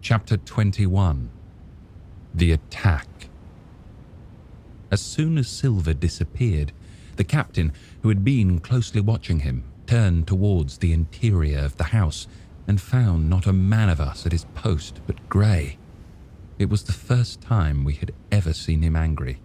Chapter 21. The Attack. As soon as Silver disappeared, the captain, who had been closely watching him, turned towards the interior of the house and found not a man of us at his post but Grey. It was the first time we had ever seen him angry.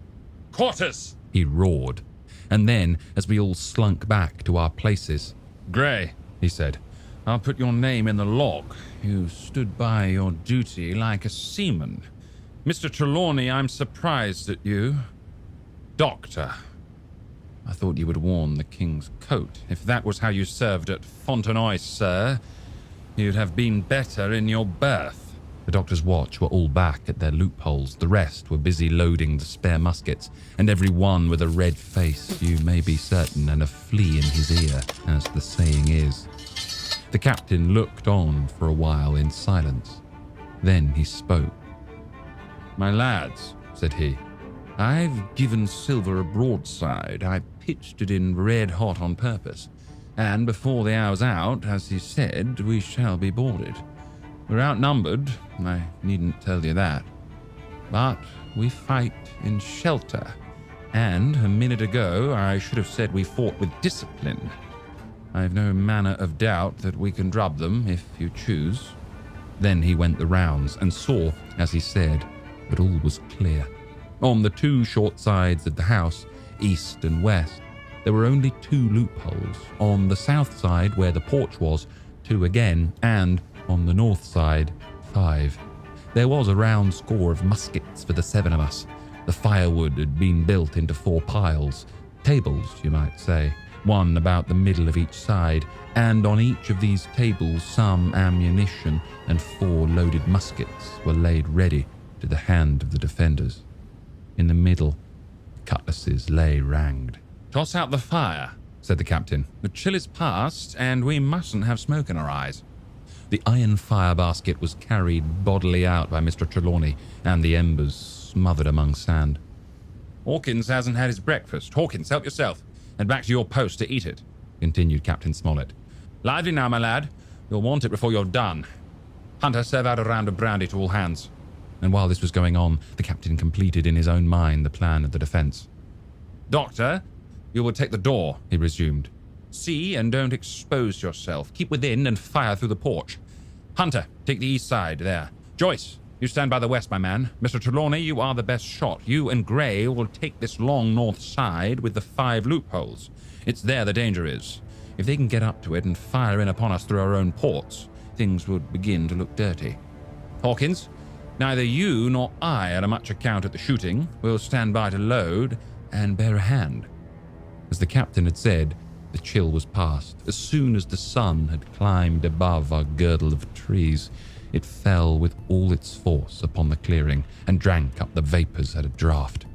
"Quarters!" he roared, and then, as we all slunk back to our places, "Grey," he said, "I'll put your name in the log. You stood by your duty like a seaman. Mr. Trelawney, I'm surprised at you. Doctor, I thought you would worn the king's coat. If that was how you served at Fontenoy, sir, you'd have been better in your berth." The doctor's watch were all back at their loopholes. The rest were busy loading the spare muskets, and every one with a red face, you may be certain, and a flea in his ear, as the saying is. The captain looked on for a while in silence. Then he spoke. "My lads," said he, "I've given Silver a broadside. I pitched it in red hot on purpose. And before the hour's out, as he said, we shall be boarded. We're outnumbered, I needn't tell you that. But we fight in shelter. And a minute ago, I should have said we fought with discipline. I've no manner of doubt that we can drub them, if you choose." Then he went the rounds and saw, as he said, that all was clear. On the two short sides of the house, east and west, there were only 2 loopholes. On the south side, where the porch was, 2 again, and on the north side, 5. There was a round score of muskets for the 7 of us. The firewood had been built into 4 piles, tables, you might say, one about the middle of each side, and on each of these tables some ammunition and 4 loaded muskets were laid ready to the hand of the defenders. In the middle, cutlasses lay ranged. "Toss out the fire," said the captain. "The chill is past, and we mustn't have smoke in our eyes." The iron fire basket was carried bodily out by Mr. Trelawney, and the embers smothered among sand. "Hawkins hasn't had his breakfast. Hawkins, help yourself, and back to your post to eat it," continued Captain Smollett. "Lively now, my lad. You'll want it before you're done. Hunter, serve out a round of brandy to all hands." And while this was going on, the captain completed in his own mind the plan of the defence. "Doctor, you will take the door," he resumed. "See and don't expose yourself. Keep within and fire through the porch. Hunter, take the east side there. Joyce, you stand by the west, my man. Mr. Trelawney, you are the best shot. You and Grey will take this long north side with the 5 loopholes. It's there the danger is. If they can get up to it and fire in upon us through our own ports, things would begin to look dirty. Hawkins, neither you nor I are much account at the shooting. We'll stand by to load and bear a hand." As the captain had said, the chill was past. As soon as the sun had climbed above our girdle of trees, it fell with all its force upon the clearing and drank up the vapours at a draught.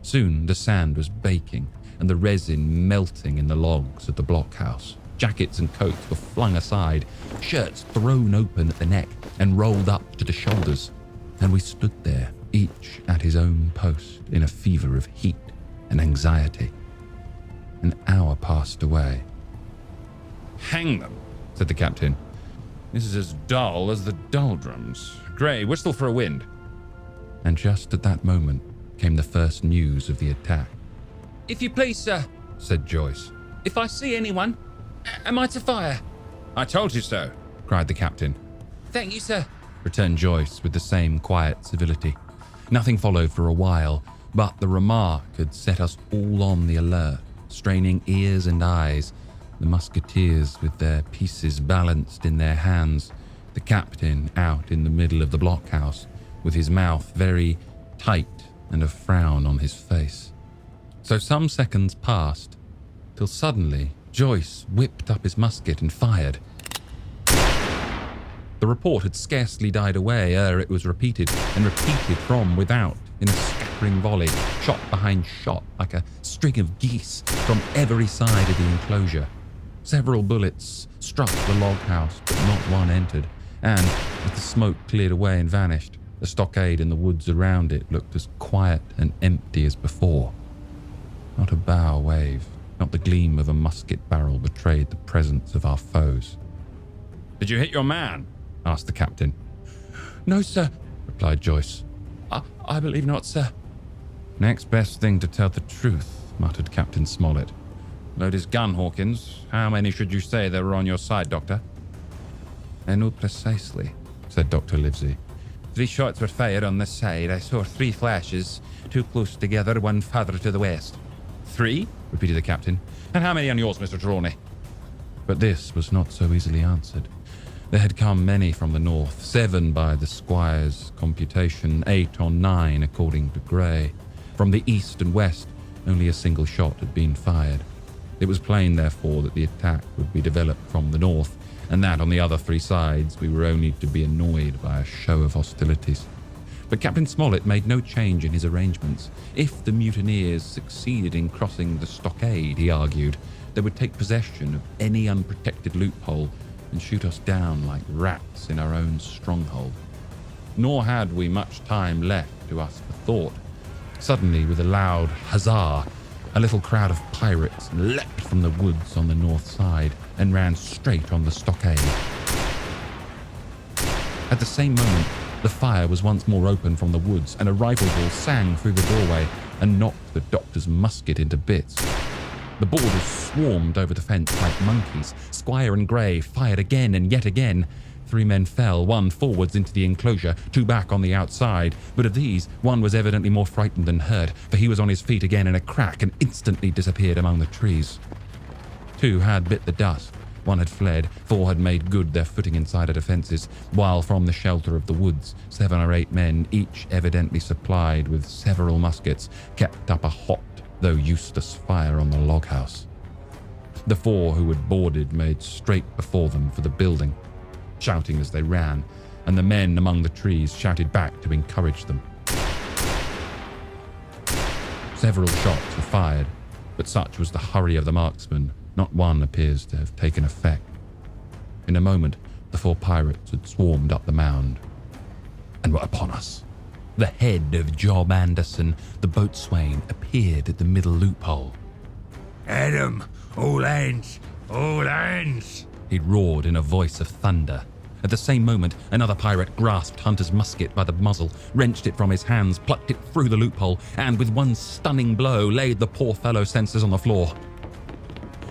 Soon the sand was baking and the resin melting in the logs of the blockhouse. Jackets and coats were flung aside, shirts thrown open at the neck and rolled up to the shoulders, and we stood there, each at his own post, in a fever of heat and anxiety. An hour passed away. "Hang them," said the captain. "This is as dull as the doldrums. Grey, whistle for a wind." And just at that moment came the first news of the attack. "If you please, sir," said Joyce. "if I see anyone, am I to fire?" "I told you so," cried the captain. "Thank you, sir," returned Joyce with the same quiet civility. Nothing followed for a while, but the remark had set us all on the alert, straining ears and eyes, the musketeers with their pieces balanced in their hands, the captain out in the middle of the blockhouse, with his mouth very tight and a frown on his face. So some seconds passed, till suddenly Joyce whipped up his musket and fired. The report had scarcely died away ere it was repeated, and repeated from without in a scattering volley, shot behind shot like a string of geese from every side of the enclosure. Several bullets struck the log house, but not one entered, and as the smoke cleared away and vanished, the stockade and the woods around it looked as quiet and empty as before. Not a bough waved, not the gleam of a musket barrel betrayed the presence of our foes. "Did you hit your man?" asked the captain. No, sir, replied Joyce. I believe not, sir. Next best thing to tell the truth, muttered Captain Smollett. Load his gun, Hawkins. How many should you say there were on your side, Doctor? I know precisely, said Dr. Livesey. 3 shots were fired on this side. I saw 3 flashes, 2 close together, 1 farther to the west. 3? repeated the captain. And how many on yours, Mr. Trelawney? But this was not so easily answered. There had come many from the north, 7 by the squire's computation, 8 or 9 according to Gray. From the east and west, only a single shot had been fired. It was plain, therefore, that the attack would be developed from the north, and that on the other 3 sides we were only to be annoyed by a show of hostilities. But Captain Smollett made no change in his arrangements. If the mutineers succeeded in crossing the stockade, he argued, they would take possession of any unprotected loophole and shoot us down like rats in our own stronghold. Nor had we much time left to us for thought. Suddenly, with a loud huzzah, a little crowd of pirates leapt from the woods on the north side and ran straight on the stockade. At the same moment, the fire was once more open from the woods, and a rifle ball sang through the doorway and knocked the doctor's musket into bits. The boarders swarmed over the fence like monkeys. Squire and Gray fired again and yet again. 3 men fell, 1 forwards into the enclosure, 2 back on the outside. But of these, 1 was evidently more frightened than hurt, for he was on his feet again in a crack and instantly disappeared among the trees. 2 had bit the dust. 1 had fled, 4 had made good their footing inside the defences, while from the shelter of the woods, 7 or 8 men, each evidently supplied with several muskets, kept up a hot though useless fire on the log house. The 4 who had boarded made straight before them for the building, shouting as they ran, and the men among the trees shouted back to encourage them. Several shots were fired, but such was the hurry of the marksmen, not one appears to have taken effect. In a moment, the 4 pirates had swarmed up the mound and were upon us. The head of Job Anderson, the boatswain, appeared at the middle loophole. "Adam, all hands, all hands!" he roared in a voice of thunder. At the same moment, another pirate grasped Hunter's musket by the muzzle, wrenched it from his hands, plucked it through the loophole, and with one stunning blow laid the poor fellow senseless on the floor.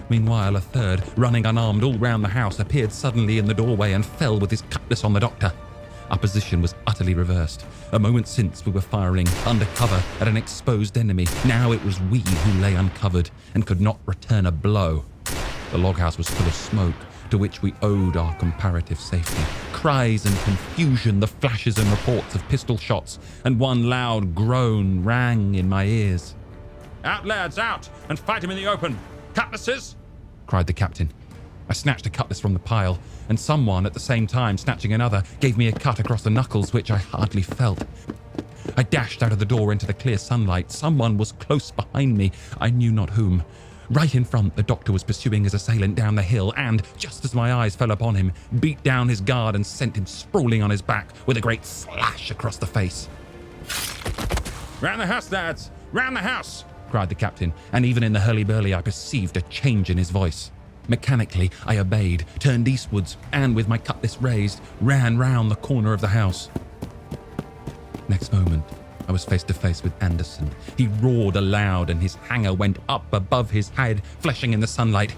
Meanwhile, a 3rd, running unarmed all round the house, appeared suddenly in the doorway and fell with his cutlass on the doctor. Our position was utterly reversed. A moment since we were firing under cover at an exposed enemy. Now it was we who lay uncovered and could not return a blow. The log house was full of smoke, to which we owed our comparative safety. Cries and confusion, the flashes and reports of pistol shots, and one loud groan rang in my ears. Out, lads, out, and fight him in the open. Cutlasses? Cried the captain. I snatched a cutlass from the pile, and someone, at the same time snatching another, gave me a cut across the knuckles which I hardly felt. I dashed out of the door into the clear sunlight. Someone was close behind me, I knew not whom. Right in front, the doctor was pursuing his assailant down the hill and, just as my eyes fell upon him, beat down his guard and sent him sprawling on his back with a great slash across the face. Round the house, lads! Round the house! Cried the captain, and even in the hurly-burly I perceived a change in his voice. Mechanically, I obeyed, turned eastwards, and with my cutlass raised, ran round the corner of the house. Next moment, I was face to face with Anderson. He roared aloud, and his hanger went up above his head, flashing in the sunlight.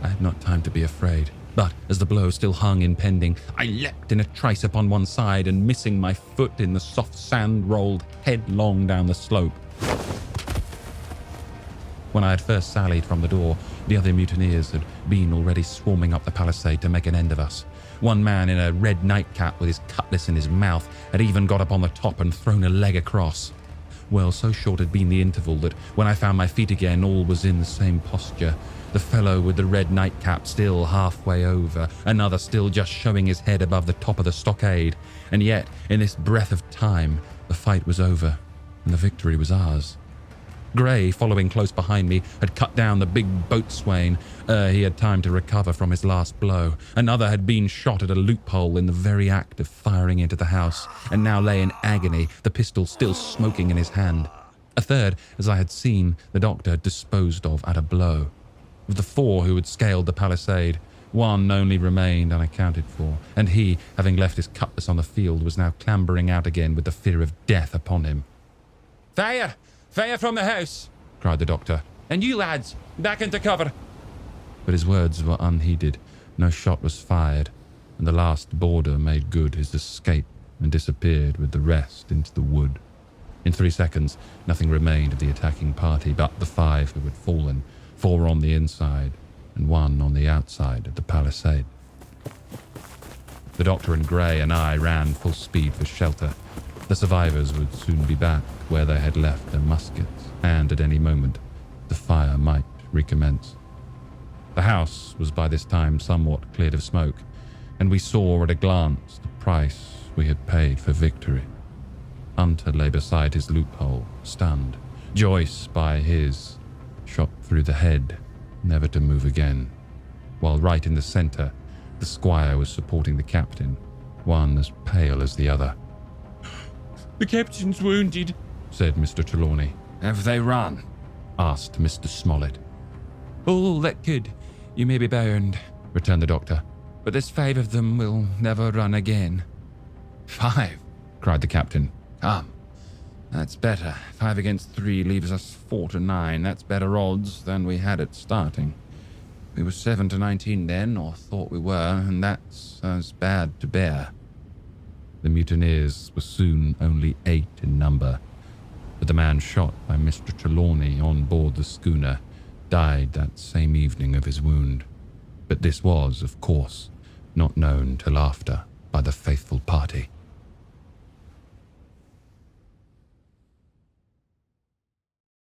I had not time to be afraid, but as the blow still hung impending, I leapt in a trice upon one side, and missing my foot in the soft sand, rolled headlong down the slope. When I had first sallied from the door, the other mutineers had been already swarming up the palisade to make an end of us. One man in a red nightcap with his cutlass in his mouth had even got up on the top and thrown a leg across. Well, so short had been the interval that when I found my feet again, all was in the same posture. The fellow with the red nightcap still halfway over, another still just showing his head above the top of the stockade. And yet, in this breath of time, the fight was over, and the victory was ours. Gray, following close behind me, had cut down the big boatswain ere he had time to recover from his last blow. Another had been shot at a loophole in the very act of firing into the house, and now lay in agony, the pistol still smoking in his hand. A 3rd, as I had seen, the doctor disposed of at a blow. Of the 4 who had scaled the palisade, One only remained unaccounted for, and he, having left his cutlass on the field, was now clambering out again with the fear of death upon him. Fire! Fire from the house! Cried the doctor. And you lads, back into cover! But his words were unheeded. No shot was fired, and the last boarder made good his escape and disappeared with the rest into the wood. In 3 seconds, nothing remained of the attacking party but the 5 who had fallen, 4 on the inside and 1 on the outside of the palisade. The doctor and Gray and I ran full speed for shelter. The survivors would soon be back where they had left their muskets, and at any moment the fire might recommence. The house was by this time somewhat cleared of smoke, and we saw at a glance the price we had paid for victory. Hunter lay beside his loophole, stunned. Joyce by his, shot through the head, never to move again. While right in the centre, the squire was supporting the captain, one as pale as the other. The captain's wounded, said Mr. Trelawney. Have they run? Asked Mr. Smollett. all that could. You may be burned, returned the doctor. but there's 5 of them will never run again. 5? Cried the captain. Come. That's better. 5 against 3 leaves us 4 to 9. That's better odds than we had at starting. We were 7 to 19 then, or thought we were, and that's as bad to bear. The mutineers were soon only 8 in number, but the man shot by Mr. Trelawney on board the schooner died that same evening of his wound. But this was, of course, not known till after by the faithful party.